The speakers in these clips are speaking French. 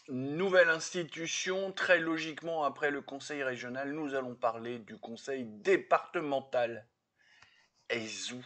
Nouvelle institution, très logiquement après le conseil régional, nous allons parler du conseil départemental. Aizou.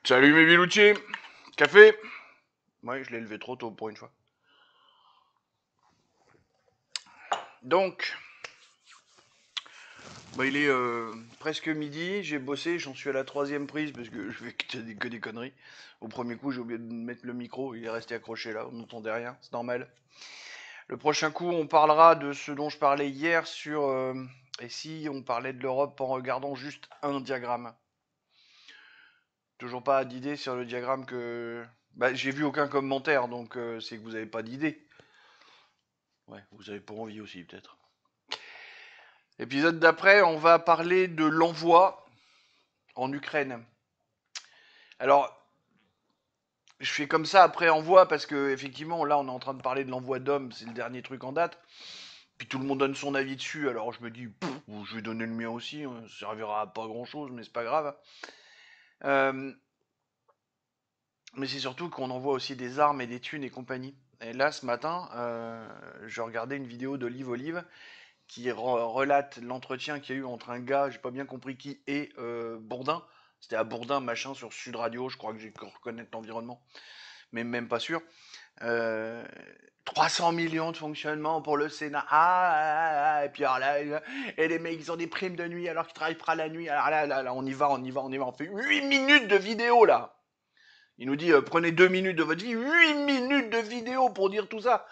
Salut mes bilouchis. Café. Ouais, je l'ai levé trop tôt pour une fois. Donc, il est presque midi, j'ai bossé, j'en suis à la 3e prise parce que je fais que des conneries. Au premier coup, j'ai oublié de mettre le micro, il est resté accroché là, on n'entendait rien, c'est normal. Le prochain coup, on parlera de ce dont je parlais hier sur... et si on parlait de l'Europe en regardant juste un diagramme. Toujours pas d'idée sur le diagramme que... j'ai vu aucun commentaire, donc c'est que vous n'avez pas d'idée. Ouais, vous avez pas envie aussi peut-être. Épisode d'après, on va parler de l'envoi en Ukraine. Alors, je fais comme ça après envoi parce que effectivement là on est en train de parler de l'envoi d'hommes, c'est le dernier truc en date. Puis tout le monde donne son avis dessus, alors je me dis, je vais donner le mien aussi, hein, ça servira à pas grand chose, mais c'est pas grave. Mais c'est surtout qu'on envoie aussi des armes et des thunes et compagnie. Et là ce matin, je regardais une vidéo d'Olive Olive qui relate l'entretien qu'il y a eu entre un gars, j'ai pas bien compris qui, et Bourdin. C'était à Bourdin, machin, sur Sud Radio, je crois que j'ai reconnaître l'environnement, mais même pas sûr. Euh, 300 millions de fonctionnement pour le Sénat. Et puis alors là, et les mecs, ils ont des primes de nuit alors qu'ils travaillent pas la nuit. Alors là, on y va. On fait 8 minutes de vidéo là. Il nous dit, prenez 2 minutes de votre vie, 8 minutes de vidéo pour dire tout ça.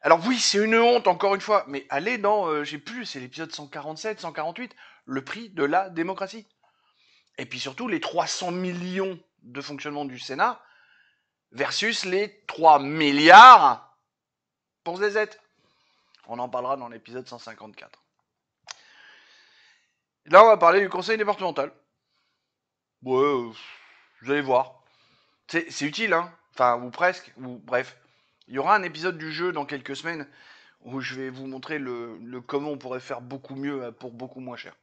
Alors oui, c'est une honte, encore une fois, mais allez dans, j'ai plus, c'est l'épisode 147, 148, le prix de la démocratie. Et puis surtout, les 300 millions de fonctionnement du Sénat versus les 3 milliards pour ZZ. On en parlera dans l'épisode 154. Là, on va parler du conseil départemental. Ouais, vous allez voir. C'est utile, hein. Enfin, ou presque, ou bref. Il y aura un épisode du jeu dans quelques semaines où je vais vous montrer le comment on pourrait faire beaucoup mieux pour beaucoup moins cher.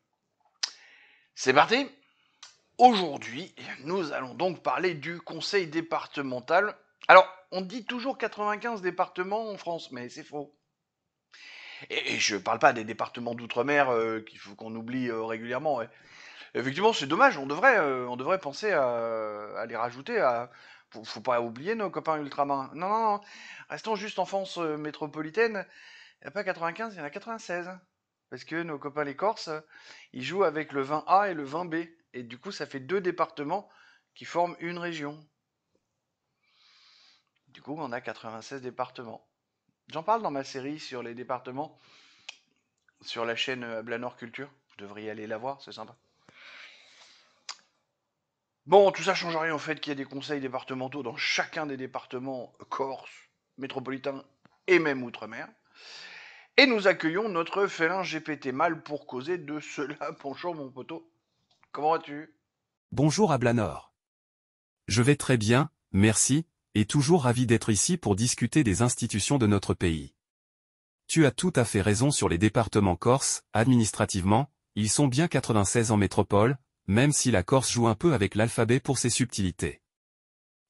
C'est parti. Aujourd'hui, nous allons donc parler du conseil départemental. Alors, on dit toujours 95 départements en France, mais c'est faux. Et je parle pas des départements d'outre-mer qu'il faut qu'on oublie régulièrement. Ouais. Effectivement, c'est dommage. On devrait penser à les rajouter. Faut pas oublier nos copains ultramarins. Non, non, non. Restons juste en France métropolitaine. Il n'y a pas 95, il y en a 96. Parce que nos copains les Corses, ils jouent avec le 20A et le 20B. Et du coup, ça fait 2 départements qui forment une région. Du coup, on a 96 départements. J'en parle dans ma série sur les départements, sur la chaîne Blanor Culture. Vous devriez aller la voir, c'est sympa. Bon, tout ça change rien au fait qu'il y a des conseils départementaux dans chacun des départements corse, métropolitain et même outre-mer. Et nous accueillons notre félin GPT mâle pour causer de cela. Bonjour mon poteau. Comment vas-tu? Bonjour Ablanor. Je vais très bien, merci, et toujours ravi d'être ici pour discuter des institutions de notre pays. Tu as tout à fait raison sur les départements corses, administrativement, ils sont bien 96 en métropole, même si la Corse joue un peu avec l'alphabet pour ses subtilités.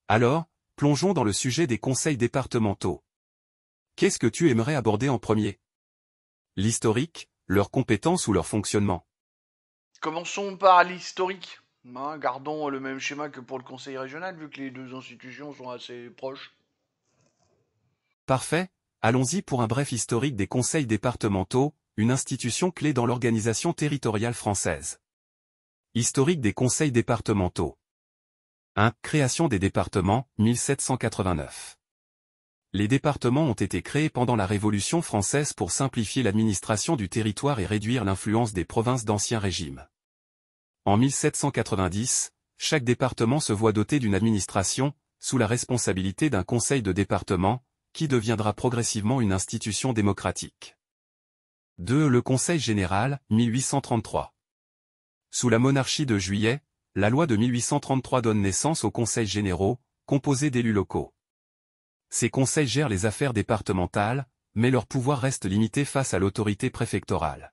Alors, plongeons dans le sujet des conseils départementaux. Qu'est-ce que tu aimerais aborder en premier? L'historique, leurs compétences ou leur fonctionnement? Commençons par l'historique. Gardons le même schéma que pour le conseil régional, vu que les deux institutions sont assez proches. Parfait, allons-y pour un bref historique des conseils départementaux, une institution clé dans l'organisation territoriale française. Historique des conseils départementaux. 1. Création des départements, 1789. Les départements ont été créés pendant la Révolution française pour simplifier l'administration du territoire et réduire l'influence des provinces d'Ancien Régime. En 1790, chaque département se voit doté d'une administration, sous la responsabilité d'un conseil de département, qui deviendra progressivement une institution démocratique. 2. Le Conseil général, 1833. Sous la monarchie de Juillet, la loi de 1833 donne naissance aux conseils généraux, composés d'élus locaux. Ces conseils gèrent les affaires départementales, mais leur pouvoir reste limité face à l'autorité préfectorale.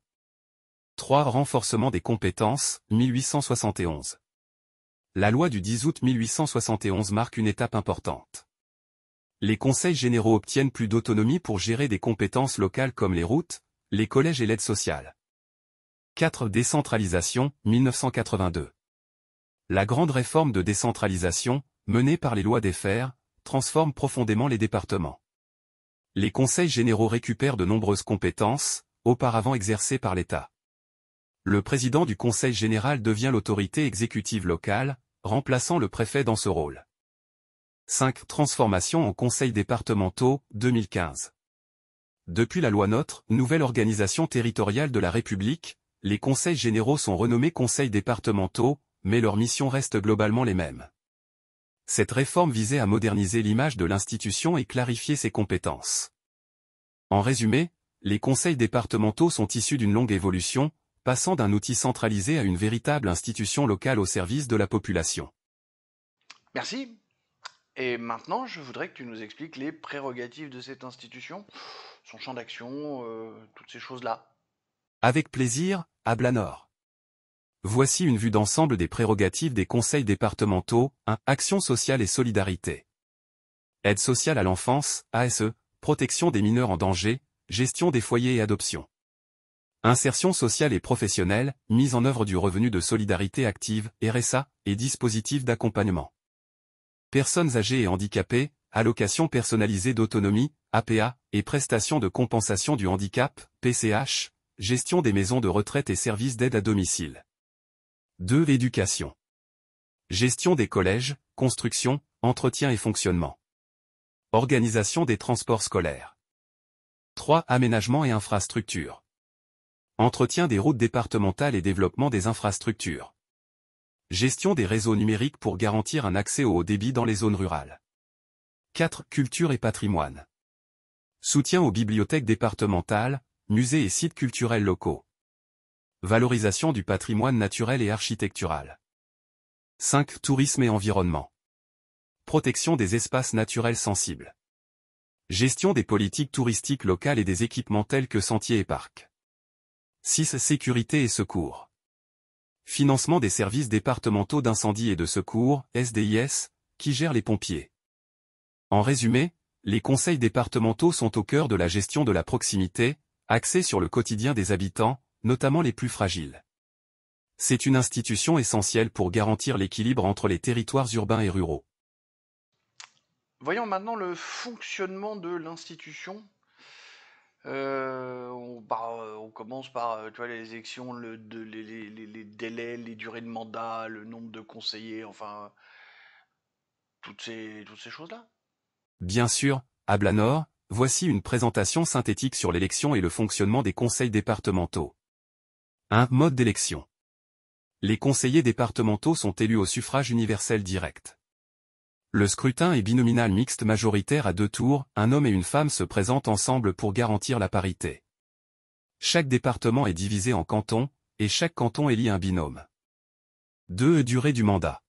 3. Renforcement des compétences, 1871. La loi du 10 août 1871 marque une étape importante. Les conseils généraux obtiennent plus d'autonomie pour gérer des compétences locales comme les routes, les collèges et l'aide sociale. 4. Décentralisation, 1982. La grande réforme de décentralisation, menée par les lois des Fers, transforme profondément les départements. Les conseils généraux récupèrent de nombreuses compétences, auparavant exercées par l'État. Le président du conseil général devient l'autorité exécutive locale, remplaçant le préfet dans ce rôle. 5. Transformation en conseils départementaux, 2015. Depuis la loi NOTRe, nouvelle organisation territoriale de la République, les conseils généraux sont renommés conseils départementaux, mais leurs missions restent globalement les mêmes. Cette réforme visait à moderniser l'image de l'institution et clarifier ses compétences. En résumé, les conseils départementaux sont issus d'une longue évolution, passant d'un outil centralisé à une véritable institution locale au service de la population. Merci. Et maintenant, je voudrais que tu nous expliques les prérogatives de cette institution, son champ d'action, toutes ces choses-là. Avec plaisir, Ablanor. Voici une vue d'ensemble des prérogatives des conseils départementaux. 1. Action sociale et solidarité. Aide sociale à l'enfance, ASE, protection des mineurs en danger, gestion des foyers et adoption. Insertion sociale et professionnelle, mise en œuvre du revenu de solidarité active, RSA, et dispositifs d'accompagnement. Personnes âgées et handicapées, allocation personnalisée d'autonomie, APA, et prestations de compensation du handicap, PCH, gestion des maisons de retraite et services d'aide à domicile. 2. Éducation. Gestion des collèges, construction, entretien et fonctionnement. Organisation des transports scolaires. 3. Aménagement et infrastructures. Entretien des routes départementales et développement des infrastructures. Gestion des réseaux numériques pour garantir un accès au haut débit dans les zones rurales. 4. Culture et patrimoine. Soutien aux bibliothèques départementales, musées et sites culturels locaux. Valorisation du patrimoine naturel et architectural. 5. Tourisme et environnement. Protection des espaces naturels sensibles. Gestion des politiques touristiques locales et des équipements tels que sentiers et parcs. 6. Sécurité et secours. Financement des services départementaux d'incendie et de secours, SDIS, qui gèrent les pompiers. En résumé, les conseils départementaux sont au cœur de la gestion de la proximité, axée sur le quotidien des habitants, notamment les plus fragiles. C'est une institution essentielle pour garantir l'équilibre entre les territoires urbains et ruraux. Voyons maintenant le fonctionnement de l'institution. On commence par tu vois, les élections, les délais, les durées de mandat, le nombre de conseillers, enfin, toutes ces choses-là. Bien sûr, Ablanor, voici une présentation synthétique sur l'élection et le fonctionnement des conseils départementaux. 1. Mode d'élection. Les conseillers départementaux sont élus au suffrage universel direct. Le scrutin est binominal mixte majoritaire à 2 tours, un homme et une femme se présentent ensemble pour garantir la parité. Chaque département est divisé en cantons, et chaque canton élit un binôme. 2. Durée du mandat.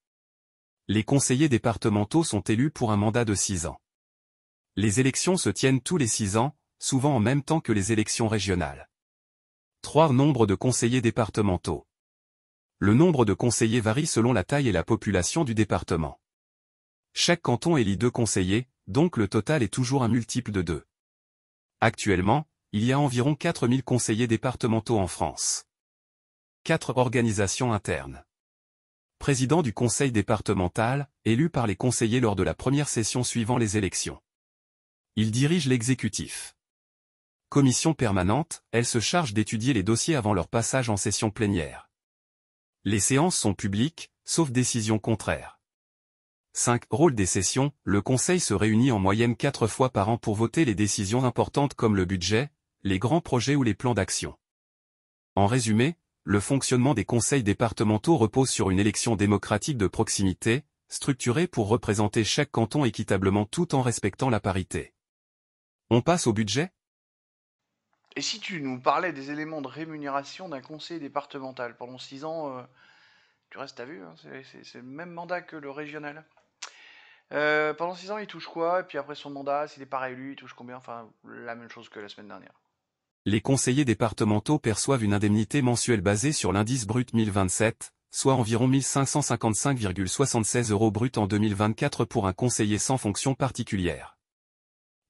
Les conseillers départementaux sont élus pour un mandat de 6 ans. Les élections se tiennent tous les 6 ans, souvent en même temps que les élections régionales. 3. Nombre de conseillers départementaux. Le nombre de conseillers varie selon la taille et la population du département. Chaque canton élit 2 conseillers, donc le total est toujours un multiple de 2. Actuellement, il y a environ 4000 conseillers départementaux en France. 4. Organisation interne. Président du conseil départemental, élu par les conseillers lors de la première session suivant les élections. Il dirige l'exécutif. Commission permanente, elle se charge d'étudier les dossiers avant leur passage en session plénière. Les séances sont publiques, sauf décision contraire. 5. Rôle des sessions, le Conseil se réunit en moyenne 4 fois par an pour voter les décisions importantes comme le budget, les grands projets ou les plans d'action. En résumé, le fonctionnement des conseils départementaux repose sur une élection démocratique de proximité, structurée pour représenter chaque canton équitablement tout en respectant la parité. On passe au budget ? Et si tu nous parlais des éléments de rémunération d'un conseiller départemental pendant 6 ans, tu restes à vue, hein, c'est le même mandat que le régional. Pendant 6 ans, il touche quoi? Et puis après son mandat, s'il n'est pas réélu, il touche combien? Enfin, la même chose que la semaine dernière. Les conseillers départementaux perçoivent une indemnité mensuelle basée sur l'indice brut 1027, soit environ 1555,76 € brut en 2024 pour un conseiller sans fonction particulière.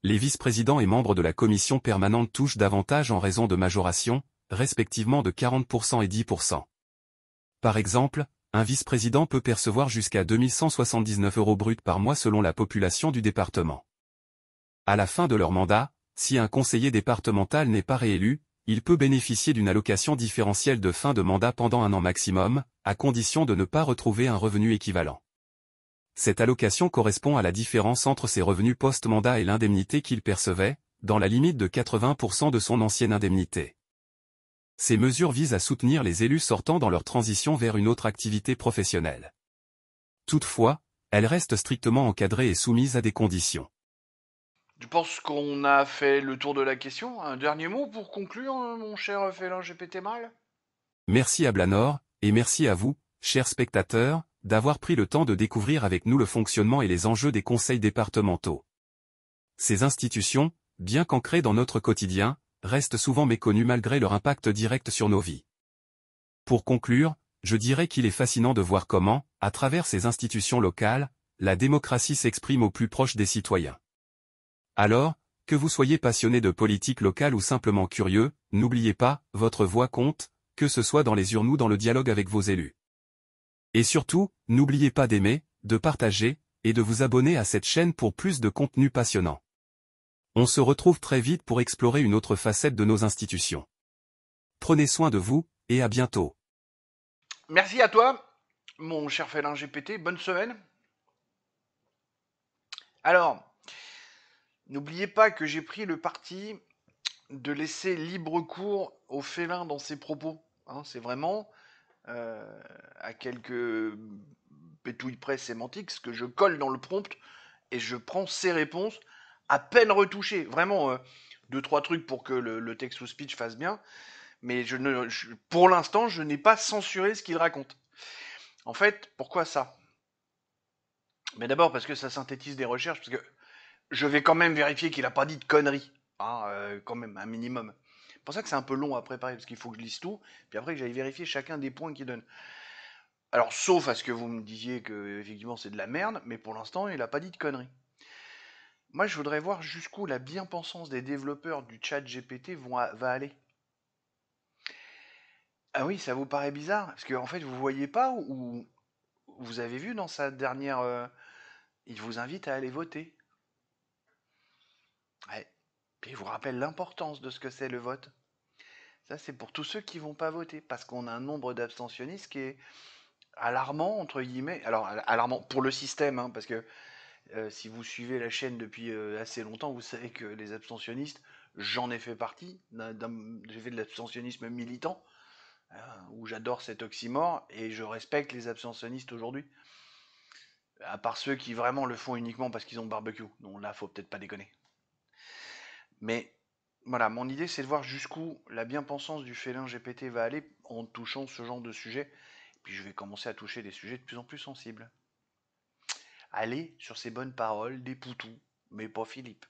Les vice-présidents et membres de la commission permanente touchent davantage en raison de majorations, respectivement de 40% et 10%. Par exemple, un vice-président peut percevoir jusqu'à 2179 € brut par mois selon la population du département. À la fin de leur mandat, si un conseiller départemental n'est pas réélu, il peut bénéficier d'une allocation différentielle de fin de mandat pendant 1 an maximum, à condition de ne pas retrouver un revenu équivalent. Cette allocation correspond à la différence entre ses revenus post-mandat et l'indemnité qu'il percevait, dans la limite de 80% de son ancienne indemnité. Ces mesures visent à soutenir les élus sortants dans leur transition vers une autre activité professionnelle. Toutefois, elles restent strictement encadrées et soumises à des conditions. Tu penses qu'on a fait le tour de la question? Un dernier mot pour conclure, mon cher félin GPT mal? Merci à Blanor, et merci à vous, chers spectateurs, d'avoir pris le temps de découvrir avec nous le fonctionnement et les enjeux des conseils départementaux. Ces institutions, bien qu'ancrées dans notre quotidien, restent souvent méconnues malgré leur impact direct sur nos vies. Pour conclure, je dirais qu'il est fascinant de voir comment, à travers ces institutions locales, la démocratie s'exprime au plus proche des citoyens. Alors, que vous soyez passionné de politique locale ou simplement curieux, n'oubliez pas, votre voix compte, que ce soit dans les urnes ou dans le dialogue avec vos élus. Et surtout, n'oubliez pas d'aimer, de partager, et de vous abonner à cette chaîne pour plus de contenu passionnant. On se retrouve très vite pour explorer une autre facette de nos institutions. Prenez soin de vous, et à bientôt. Merci à toi, mon cher félin GPT. Bonne semaine. Alors, n'oubliez pas que j'ai pris le parti de laisser libre cours au félin dans ses propos. Hein, c'est vraiment à quelques pétouilles près sémantiques ce que je colle dans le prompt et je prends ses réponses à peine retouchées. Vraiment, 2-3 trucs pour que le text to speech fasse bien. Mais pour l'instant, je n'ai pas censuré ce qu'il raconte. En fait, pourquoi ça? Mais d'abord parce que ça synthétise des recherches, parce que je vais quand même vérifier qu'il n'a pas dit de conneries. Hein, quand même, un minimum. C'est pour ça que c'est un peu long à préparer, parce qu'il faut que je lise tout, puis après que j'aille vérifier chacun des points qu'il donne. Alors, sauf à ce que vous me disiez que effectivement c'est de la merde, mais pour l'instant, il n'a pas dit de conneries. Moi, je voudrais voir jusqu'où la bien-pensance des développeurs du chat GPT va aller. Ah oui, ça vous paraît bizarre? Parce qu'en fait, vous voyez pas ou vous avez vu dans sa dernière... il vous invite à aller voter. Ouais. Puis il vous rappelle l'importance de ce que c'est le vote. Ça, c'est pour tous ceux qui vont pas voter, parce qu'on a un nombre d'abstentionnistes qui est alarmant, entre guillemets. Alors, alarmant pour le système, hein, parce que si vous suivez la chaîne depuis assez longtemps, vous savez que les abstentionnistes, j'en ai fait partie. J'ai fait de l'abstentionnisme militant, où j'adore cet oxymore, et je respecte les abstentionnistes aujourd'hui. À part ceux qui vraiment le font uniquement parce qu'ils ont barbecue. Donc là, faut peut-être pas déconner. Mais voilà, mon idée, c'est de voir jusqu'où la bien-pensance du félin GPT va aller en touchant ce genre de sujet. Puis je vais commencer à toucher des sujets de plus en plus sensibles. Allez sur ces bonnes paroles des poutous, mais pas Philippe.